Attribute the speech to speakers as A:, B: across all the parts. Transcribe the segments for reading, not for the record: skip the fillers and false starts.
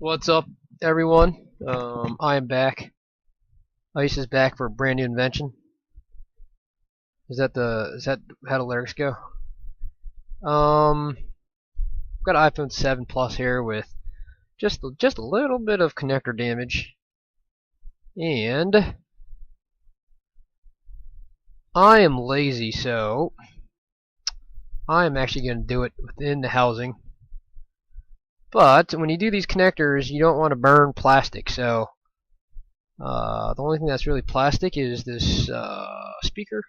A: What's up, everyone? I am back. Ice is back for a brand new invention. Is that how the lyrics go? I've got an iPhone 7 Plus here with just a little bit of connector damage, and I am lazy, so I am actually going to do it within the housing. But when you do these connectors, you don't want to burn plastic, so the only thing that's really plastic is this speaker.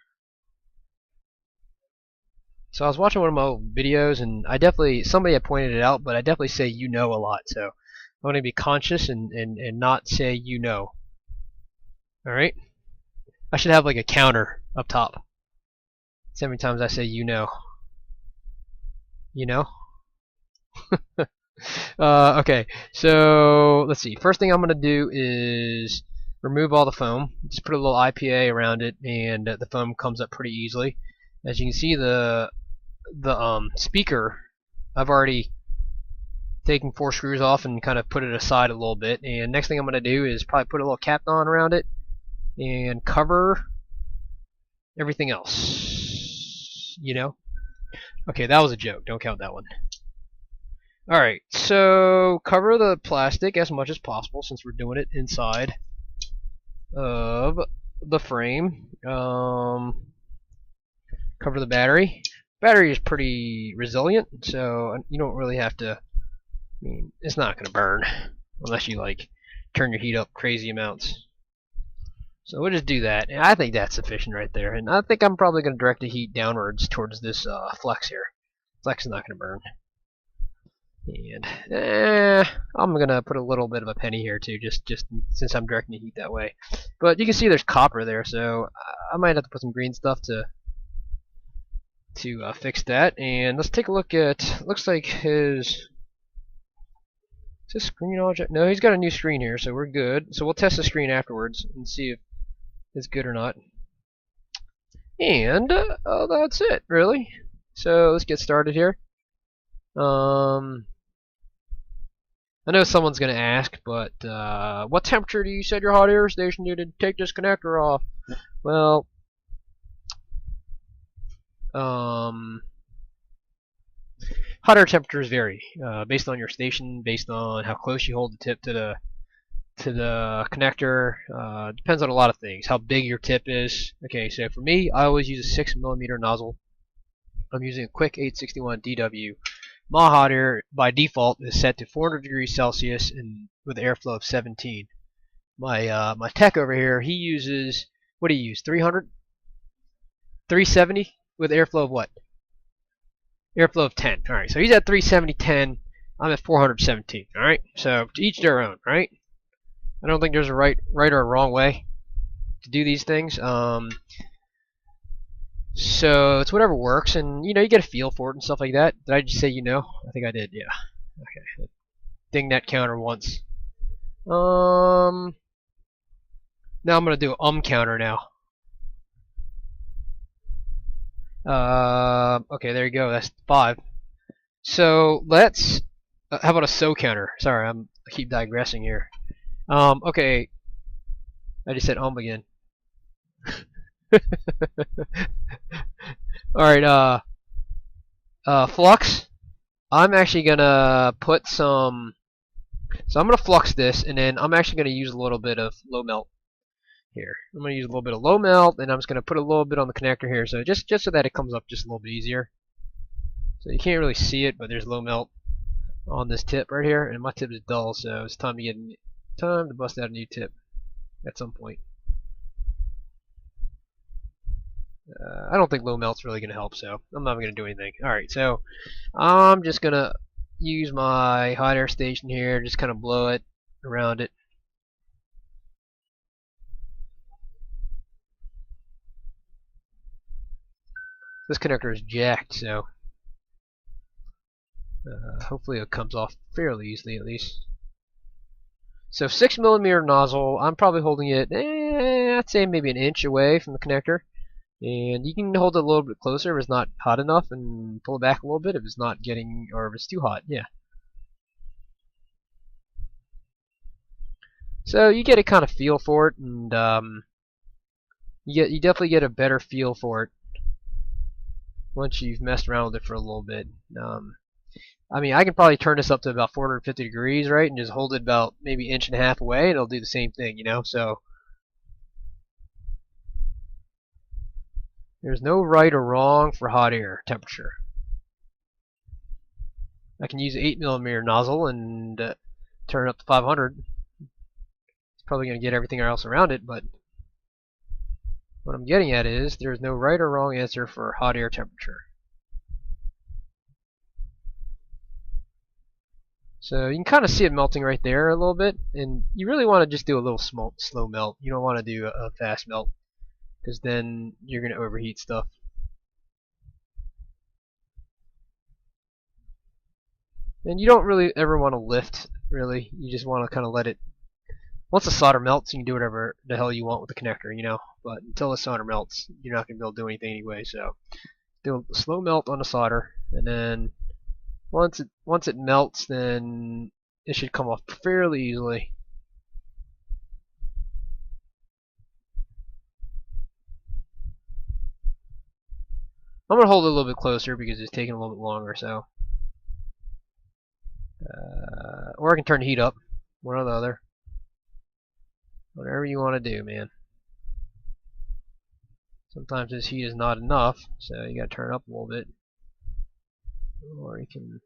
A: So I was watching one of my old videos, and somebody had pointed it out, but I definitely say "you know" a lot. So I want to be conscious and not say "you know." All right. I should have like a counter up top. So many times I say "you know." You know. Okay. So let's see. First thing I'm gonna do is remove all the foam. Just put a little IPA around it, and the foam comes up pretty easily. As you can see, the speaker, I've already taken 4 screws off and kind of put it aside a little bit. And next thing I'm going to do is probably put a little cap on around it and cover everything else. You know? Okay, that was a joke. Don't count that one. Alright, so cover the plastic as much as possible since we're doing it inside of the frame. Cover the battery. Battery is pretty resilient, so you don't really have to. I mean, it's not going to burn unless you like turn your heat up crazy amounts. So we'll just do that. And I think that's sufficient right there. And I think I'm probably going to direct the heat downwards towards this flex here. Flex is not going to burn. And I'm going to put a little bit of a penny here too, just since I'm directing the heat that way. But you can see there's copper there, so I might have to put some green stuff to fix that. And let's take a look at. Looks like his. Is this screen object? No, he's got a new screen here, so we're good. So we'll test the screen afterwards and see if it's good or not. And that's it, really. So let's get started here. I know someone's going to ask, but what temperature do you set your hot air station to take this connector off? Well, hot air temperatures vary based on your station, based on how close you hold the tip to the connector. Depends on a lot of things. How big your tip is. Okay, so for me, I always use a 6mm nozzle. I'm using a quick 861 DW. My hot air by default is set to 400 degrees Celsius and with airflow of 17. My tech over here, he uses, what do you use? 300, 370 with airflow of what? Airflow of 10. All right, so he's at 370, 10. I'm at 417. All right, so to each their own. Right? I don't think there's a right or a wrong way to do these things. So it's whatever works, and you get a feel for it and stuff like that. Did I just say you know? I think I did. Yeah. Okay. Ding that counter once. Now I'm gonna do an counter now. Okay, there you go. That's 5. So let's. How about a so counter? Sorry, I keep digressing here. Okay. I just said again. Alright, flux. I'm actually gonna put some. So I'm gonna flux this, and then I'm actually gonna use a little bit of low melt here. I'm gonna use a little bit of low melt, and I'm just gonna put a little bit on the connector here, so just so that it comes up just a little bit easier. So you can't really see it, but there's low melt on this tip right here, and my tip is dull, so it's time to bust out a new tip at some point. I don't think low melt's really going to help, so I'm not going to do anything. Alright, so I'm just going to use my hot air station here, just kind of blow it around it. This connector is jacked, so hopefully it comes off fairly easily at least. So 6mm nozzle, I'm probably holding it, I'd say maybe an inch away from the connector. And you can hold it a little bit closer if it's not hot enough, and pull it back a little bit if it's not getting, or if it's too hot. Yeah. So you get a kind of feel for it, and you definitely get a better feel for it once you've messed around with it for a little bit. I mean, I can probably turn this up to about 450 degrees, right, and just hold it about maybe inch and a half away, and it'll do the same thing, you know. So there's no right or wrong for hot air temperature. I can use an 8mm nozzle and turn it up to 500. It's probably going to get everything else around it, but what I'm getting at is there's no right or wrong answer for hot air temperature. So you can kind of see it melting right there a little bit, and you really want to just do a little slow melt. You don't want to do a fast melt, because then you're going to overheat stuff. And you don't really ever want to lift, really. You just want to kind of let it. Once the solder melts, you can do whatever the hell you want with the connector, you know. But until the solder melts, you're not going to be able to do anything anyway. So do a slow melt on the solder, and then once it melts, then it should come off fairly easily. I'm going to hold it a little bit closer because it's taking a little bit longer. So, or I can turn the heat up, one or the other. Whatever you want to do, man. Sometimes this heat is not enough, so you got to turn it up a little bit. Or you can.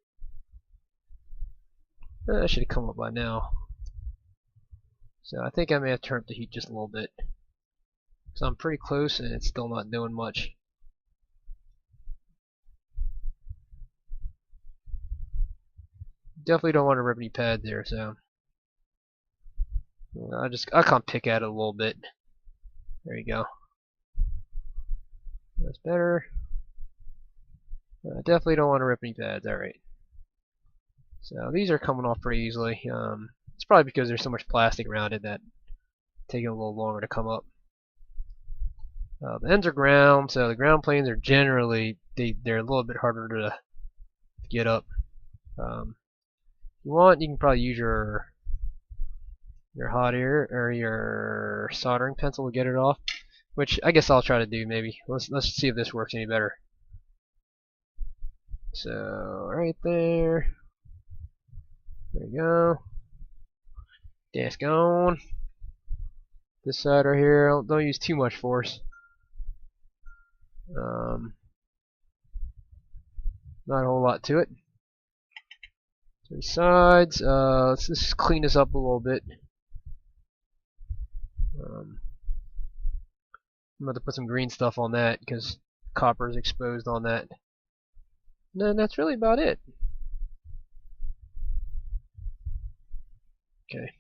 A: That should have come up by now. So I think I may have turned up the heat just a little bit. So I'm pretty close and it's still not doing much. Definitely don't want to rip any pad there, so I can't pick at it a little bit. There you go. That's better. I definitely don't want to rip any pads. Alright. So these are coming off pretty easily. It's probably because there's so much plastic around it that it's taking a little longer to come up. The ends are ground, so the ground planes are generally they're a little bit harder to get up. If you want, you can probably use your hot air or your soldering pencil to get it off, which I guess I'll try to do maybe. Let's see if this works any better. So right there. There you go. Dash on. This side right here, don't use too much force. Not a whole lot to it. Three sides. Let's just clean this up a little bit. I'm going to put some green stuff on that because copper is exposed on that. And then that's really about it. Okay.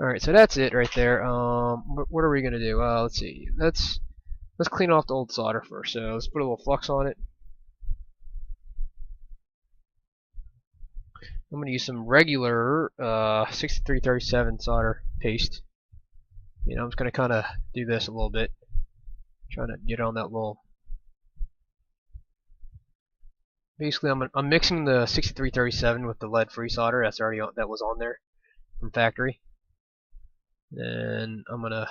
A: Alright, so that's it right there. What are we going to do? Let's see. Let's clean off the old solder first. So let's put a little flux on it. I'm going to use some regular 6337 solder paste. You know, I'm just going to kind of do this a little bit. Trying to get on that little. Basically, I'm mixing the 6337 with the lead-free solder that's already that was on there from factory. Then I'm gonna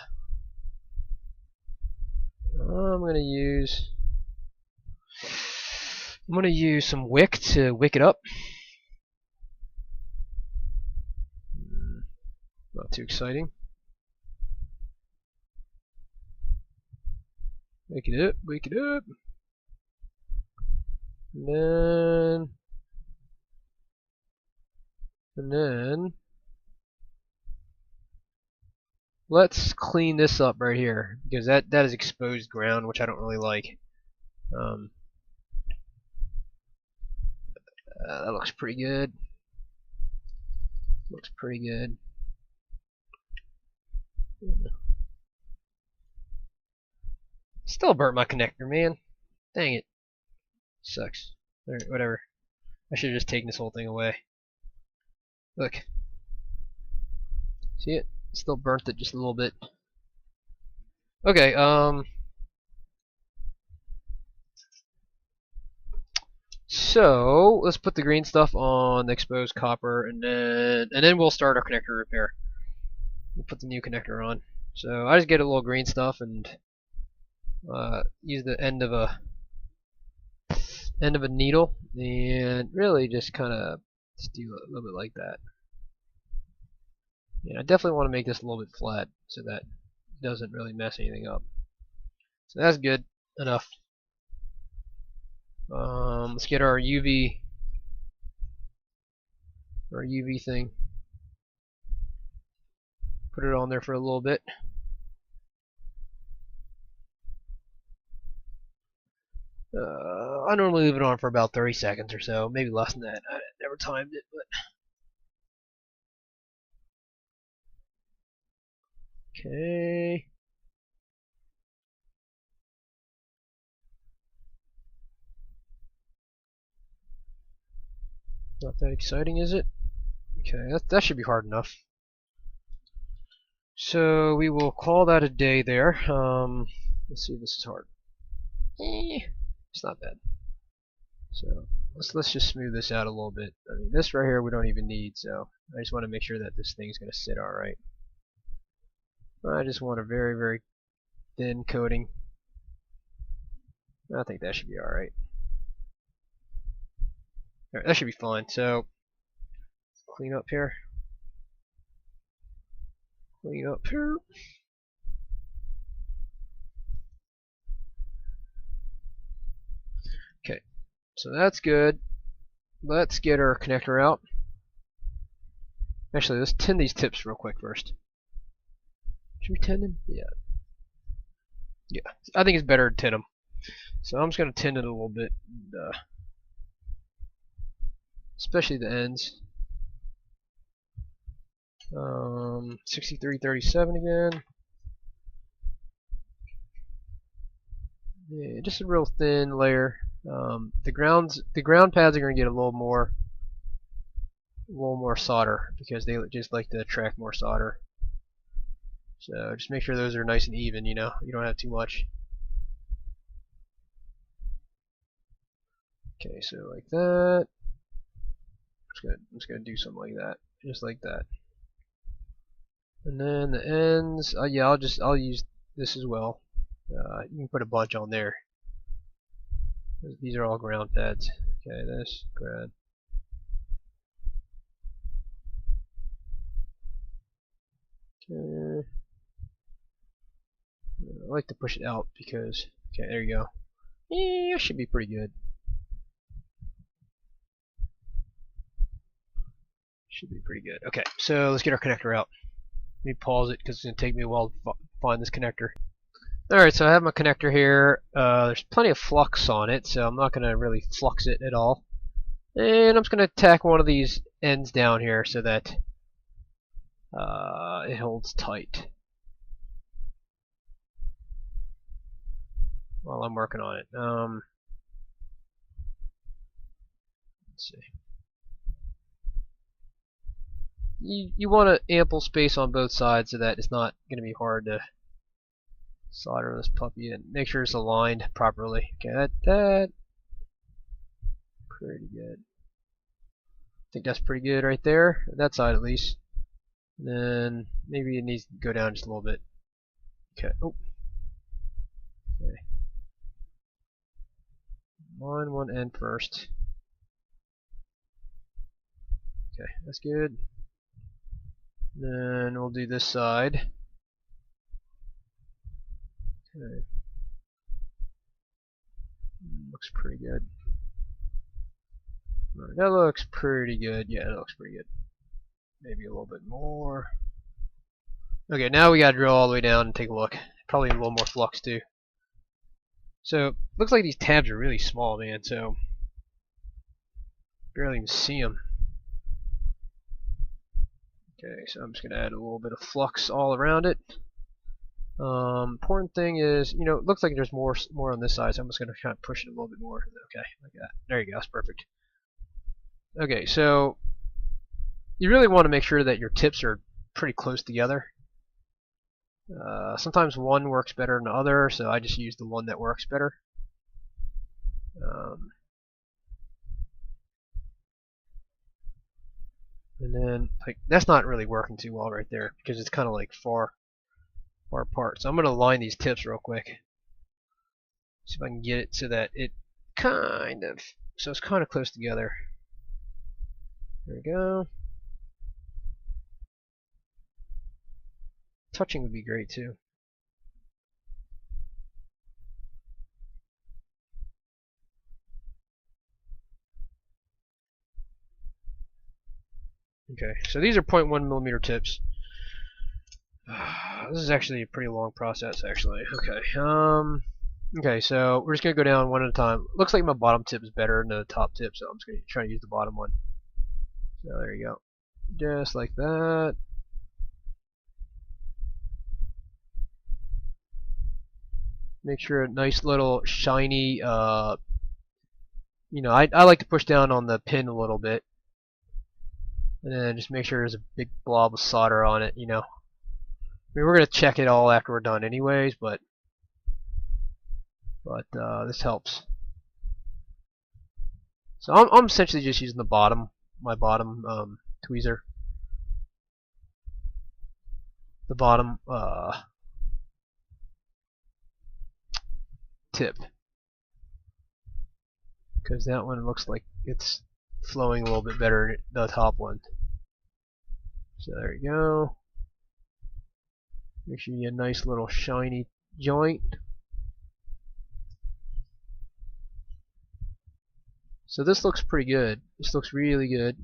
A: use some wick to wick it up. Not too exciting. Wake it up, wake it up. And then let's clean this up right here because that is exposed ground, which I don't really like. That looks pretty good. Looks pretty good. Still burnt my connector, man. Dang it. Sucks. Alright, whatever. I should have just taken this whole thing away. Look. See it? Still burnt it just a little bit. Okay, so let's put the green stuff on the exposed copper and then we'll start our connector repair. we'll put the new connector on. So I just get a little green stuff and use the end of a needle and really just kind of just do a little bit like that. Yeah, I definitely want to make this a little bit flat so that it doesn't really mess anything up. So that's good enough. Let's get our UV thing. Put it on there for a little bit. I normally leave it on for about 30 seconds or so, maybe less than that. I never timed it, but okay. Not that exciting, is it? Okay, that should be hard enough. So we will call that a day there. Let's see if this is hard. It's not bad. So let's just smooth this out a little bit. I mean, this right here we don't even need, so I just want to make sure that this thing's going to sit all right. I just want a very, very thin coating. I think that should be all right. All right, that should be fine. So clean up here. Clean up here. Okay, so that's good. Let's get our connector out. Actually, let's tin these tips real quick first. Should we tin them? Yeah. Yeah, I think it's better to tin them. So I'm just going to tin it a little bit, especially the ends. 6337 again. Yeah, just a real thin layer. The ground pads are going to get a little more solder because they just like to attract more solder. So just make sure those are nice and even. You don't have too much. Okay, so like that. I'm just gonna do something like that, just like that. And then the ends. Yeah, I'll use this as well. You can put a bunch on there. These are all ground pads. Okay, this ground. Okay. I like to push it out because. Okay, there you go. Yeah, should be pretty good. Should be pretty good. Okay, so let's get our connector out. Let me pause it because it's going to take me a while to find this connector. Alright, so I have my connector here. There's plenty of flux on it, so I'm not going to really flux it at all. And I'm just going to tack one of these ends down here so that it holds tight while I'm working on it. Let's see. You want an ample space on both sides so that it's not going to be hard to solder this puppy in. Make sure it's aligned properly. Okay, that pretty good. I think that's pretty good right there. That side at least. Then maybe it needs to go down just a little bit. Okay. Oh. Okay. Line one end first. Okay, that's good. Then we'll do this side. Okay. Looks pretty good. Right, that looks pretty good. Yeah, that looks pretty good. Maybe a little bit more. Okay, now we gotta drill all the way down and take a look. Probably a little more flux too. So, looks like these tabs are really small, man, so barely even see them. Okay, so I'm just gonna add a little bit of flux all around it. Important thing is, it looks like there's more on this side, so I'm just gonna kind of push it a little bit more. Okay, like that. There you go, that's perfect. Okay, so you really want to make sure that your tips are pretty close together. Sometimes one works better than the other, so I just use the one that works better. And then like that's not really working too well right there because it's kind of like far apart. So I'm gonna line these tips real quick. See if I can get it so that it so it's kind of close together. There we go. Touching would be great too. Okay, so these are 0.1 millimeter tips. This is actually a pretty long process, actually. Okay, so we're just gonna go down one at a time. Looks like my bottom tip is better than the top tip, so I'm just gonna try to use the bottom one. So there you go, just like that. Make sure a nice little shiny. I like to push down on the pin a little bit, and then just make sure there's a big blob of solder on it. I mean, we're gonna check it all after we're done, anyways, but this helps. So I'm essentially just using my bottom tweezer, the bottom tip, because that one looks like it's flowing a little bit better than the top one. So there you go. Make sure you get a nice little shiny joint. So this looks pretty good. This looks really good.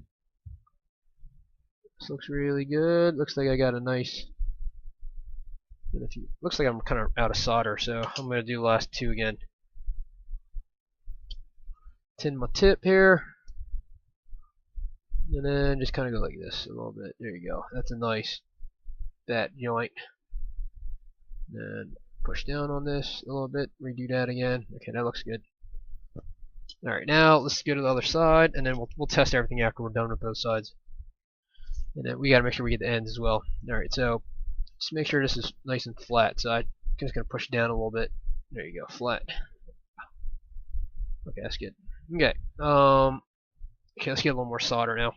A: This looks really good. Looks like I got a nice. Looks like I'm kind of out of solder, so I'm gonna do the last two again. Tin my tip here, and then just kind of go like this a little bit. There you go. That's a nice fat joint. Then push down on this a little bit. Redo that again. Okay, that looks good. All right, now let's go to the other side, and then we'll test everything after we're done with both sides. And then we gotta make sure we get the ends as well. All right, so just make sure this is nice and flat. So I'm just gonna push down a little bit. There you go, flat. Okay, that's good. Okay, okay, let's get a little more solder now.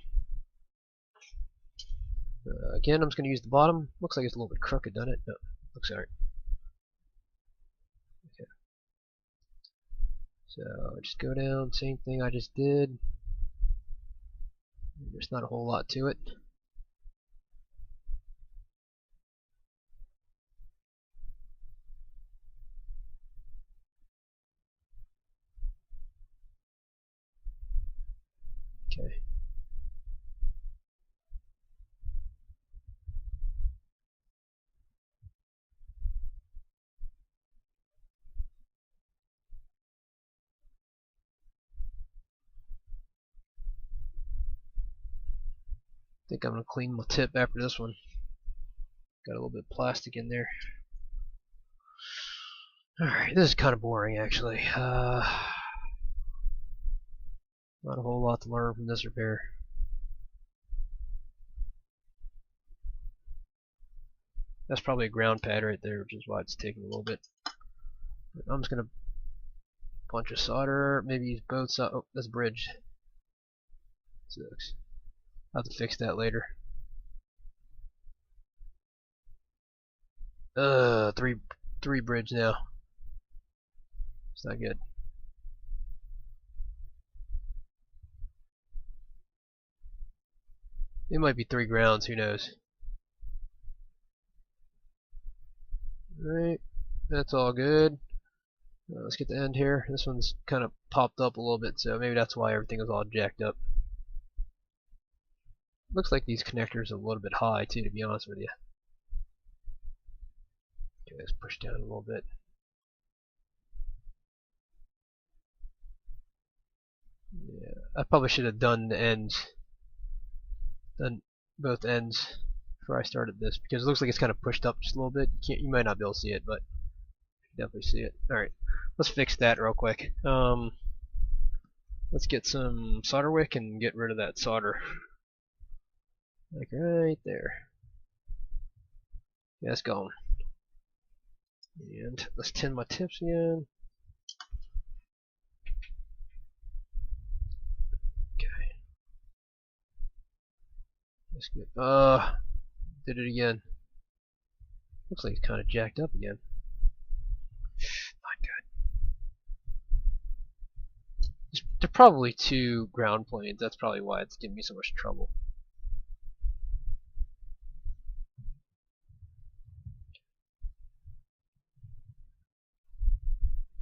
A: Again, I'm just gonna use the bottom. Looks like it's a little bit crooked, doesn't it? No, looks alright. Okay. So just go down, same thing I just did. There's not a whole lot to it. Okay. I think I'm gonna clean my tip after this one. Got a little bit of plastic in there. Alright, this is kind of boring actually. Not a whole lot to learn from this repair. That's probably a ground pad right there, which is why it's taking a little bit. But I'm just gonna bunch of solder, maybe use both sides. Oh, that's bridge. Sucks. I'll have to fix that later. Three bridge now. It's not good. It might be 3 grounds, who knows. Alright, that's all good. Let's get the end here. This one's kind of popped up a little bit, so maybe that's why everything is all jacked up. Looks like these connectors are a little bit high too, to be honest with you. Okay, let's push down a little bit. Yeah, I probably should have done the ends, done both ends before I started this, because it looks like it's kind of pushed up just a little bit. You might not be able to see it, but you can definitely see it. All right, let's fix that real quick. Let's get some solder wick and get rid of that solder, like right there. Yeah, it's gone. And let's tin my tips again. Okay. That's good. Did it again. Looks like it's kind of jacked up again. Not good. They're probably two ground planes. That's probably why it's giving me so much trouble.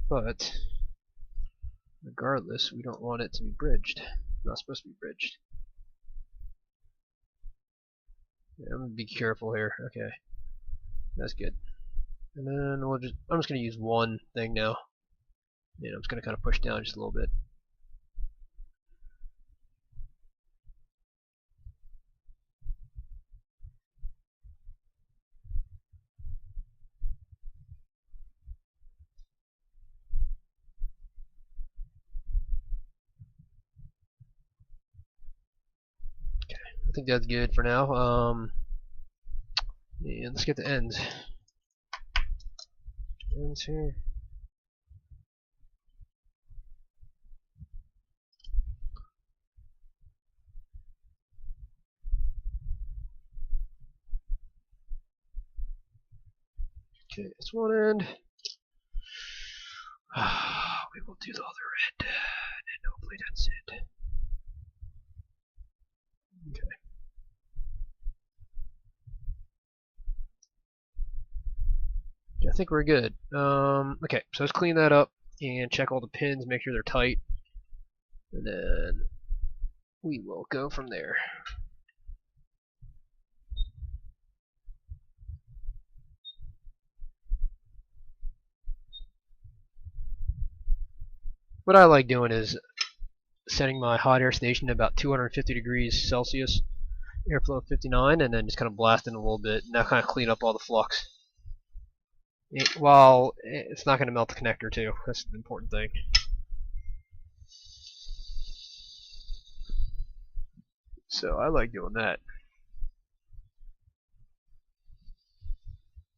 A: But regardless, we don't want it to be bridged. It's not supposed to be bridged. Yeah, I'm gonna be careful here. Okay, that's good. And then I'm just gonna use one thing now. And I'm just gonna kind of push down just a little bit. I think that's good for now. And let's get the ends. Ends here. Okay, that's one end. We will do the other end, and hopefully that's it. Okay. Yeah, I think we're good. Okay, so let's clean that up and check all the pins, make sure they're tight, and then we will go from there. What I like doing is setting my hot air station to about 250 degrees Celsius, airflow 59, and then just kind of blasting a little bit, and that kind of clean up all the flux. While it's not going to melt the connector too. That's the important thing. So I like doing that.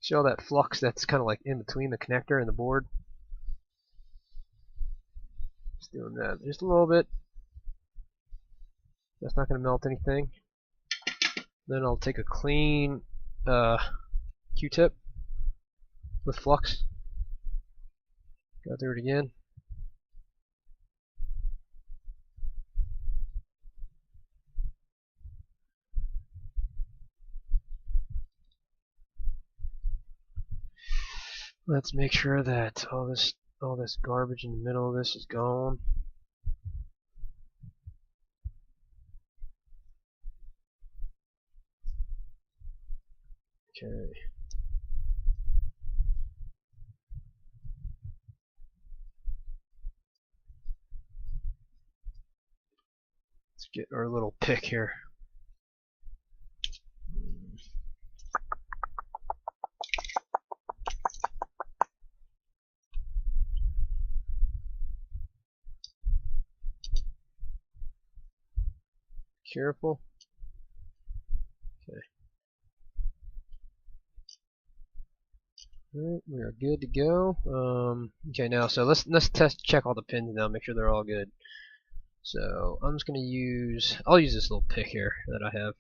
A: See all that flux that's kind of like in between the connector and the board? Just doing that just a little bit. That's not going to melt anything. Then I'll take a clean Q-tip with flux. Go through it again. Let's make sure that all this garbage in the middle of this is gone. Okay. Let's get our little pick here. Careful. Okay. Alright, we are good to go. Okay, now so let's check all the pins now, make sure they're all good. So I'm just gonna I'll use this little pick here that I have.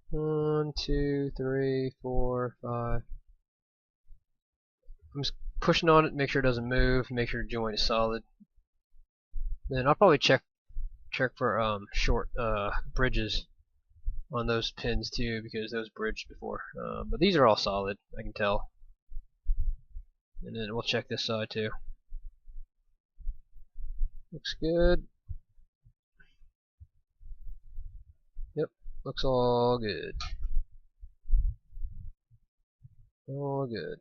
A: 1, 2, 3, 4, 5. I'm just pushing on it, make sure it doesn't move, make sure the joint is solid. Then I'll probably check for short bridges on those pins too, because those bridged before. But these are all solid, I can tell. And then we'll check this side too. Looks good. Yep, looks all good. All good.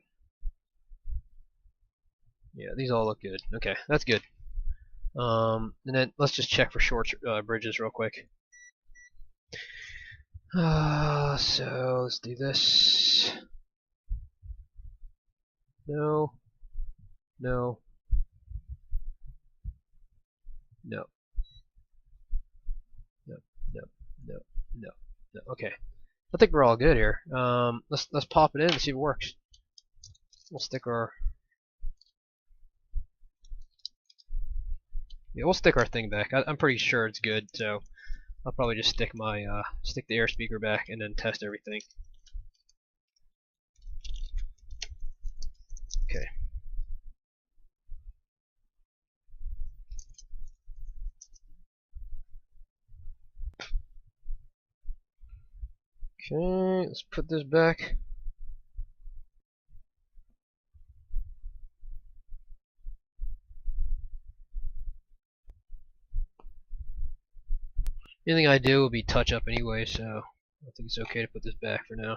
A: Yeah, these all look good. Okay, that's good. And then let's just check for short bridges real quick. So let's do this. No. No. No. No. No. No. No. No. Okay. I think we're all good here. Let's pop it in and see if it works. We'll stick our we'll stick our thing back. I'm pretty sure it's good. So I'll probably just stick the air speaker back and then test everything. Okay. Okay, let's put this back. Anything I do will be touch up anyway, so I think it's okay to put this back for now.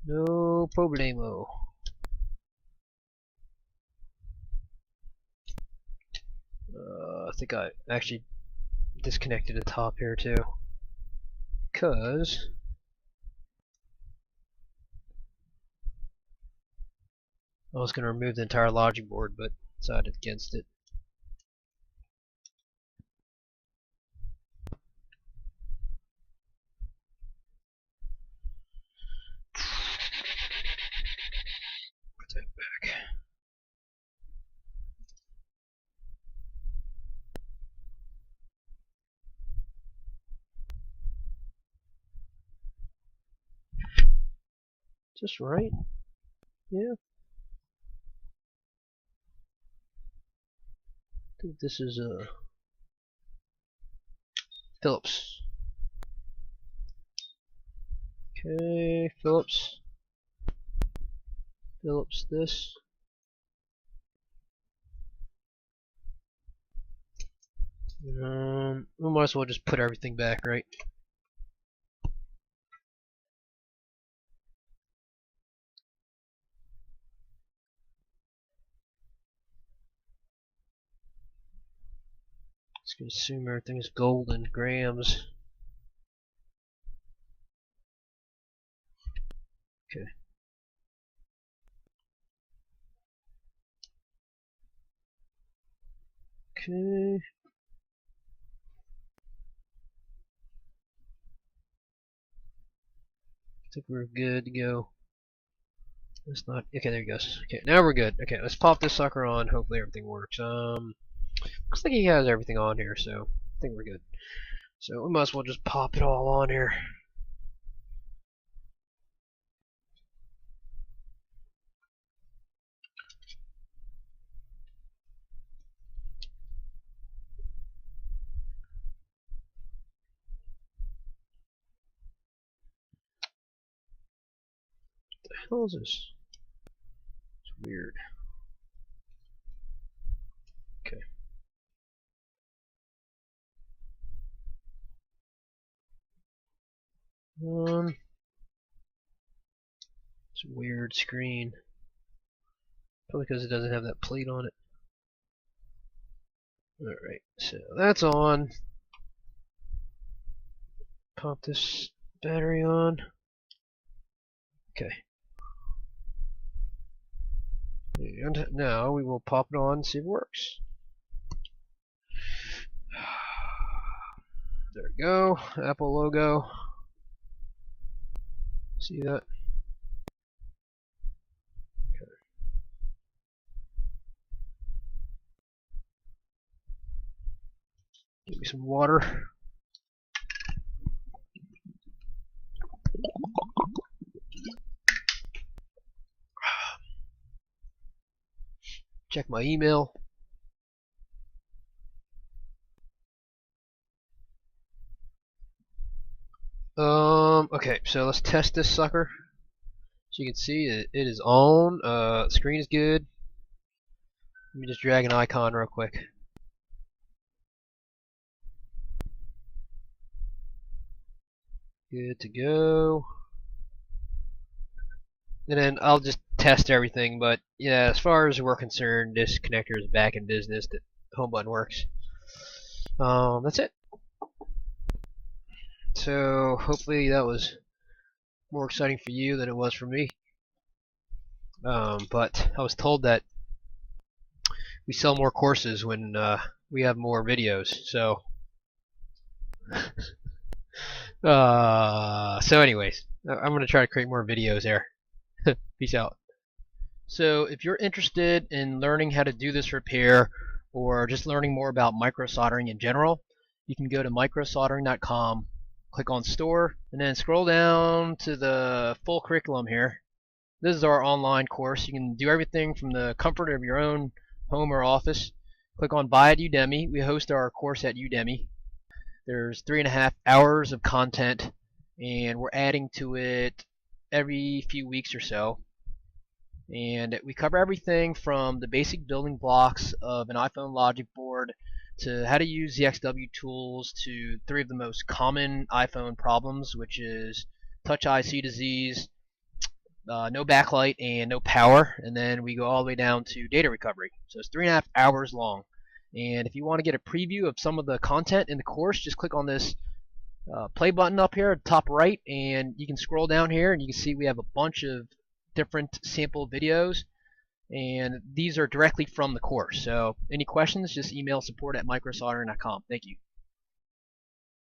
A: No problemo. I think I actually disconnected the top here too, because I was going to remove the entire logic board, but decided against it. Put that back. Just right? Yeah. I think this is Phillips. Okay, Phillips this. We might as well just put everything back, right? Let's assume everything is gold in grams. Okay. Okay. I think we're good to go. That's not okay. There it goes. Okay, now we're good. Okay, let's pop this sucker on. Hopefully everything works. Looks like he has everything on here, so I think we're good. So we might as well just pop it all on here. What the hell is this? It's weird. Okay. It's a weird screen. Probably because it doesn't have that plate on it. Alright, so that's on. Pop this battery on. Okay. And now we will pop it on and see if it works. There we go. Apple logo. See that? Okay. Give me some water. Check my email. Okay, so let's test this sucker. So you can see it is on. Screen is good. Let me just drag an icon real quick. Good to go. And then I'll just test everything, but yeah, as far as we're concerned, this connector is back in business. The home button works. That's it. So hopefully that was more exciting for you than it was for me. But I was told that we sell more courses when we have more videos. So, so anyways, I'm gonna try to create more videos there. Peace out. So if you're interested in learning how to do this repair, or just learning more about microsoldering in general, you can go to microsoldering.com, click on store, and then scroll down to the full curriculum here. This is our online course. You can do everything from the comfort of your own home or office. Click on Buy at Udemy. We host our course at Udemy. There's 3.5 hours of content, and we're adding to it every few weeks or so. And we cover everything from the basic building blocks of an iPhone logic board to how to use the XW tools to 3 of the most common iPhone problems, which is touch IC disease, no backlight, and no power. And then we go all the way down to data recovery. So it's 3.5 hours long. And if you want to get a preview of some of the content in the course, just click on this play button up here at the top right, and you can scroll down here and you can see we have a bunch of different sample videos, and these are directly from the course. So any questions, just email support@microsoldering.com. Thank you.